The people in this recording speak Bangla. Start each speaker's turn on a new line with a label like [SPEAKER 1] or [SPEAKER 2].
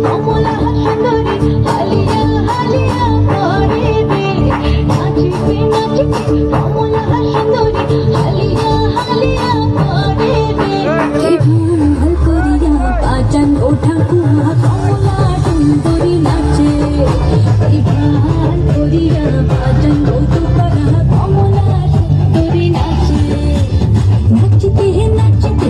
[SPEAKER 1] কমলা সুন্দরী হালিয়া হালিয়া করে রে, নাচিতে নাচিতে কমলা সুন্দরী হালিয়া হালিয়া করে রে। এই ভুল করিয়া বাজান ওঠা কুয়া কমলা সুন্দরী নাচে, এই ভুল করিয়া বাজান ওঠা কমলা সুন্দরী নাচে, নাচিতে নাচিতে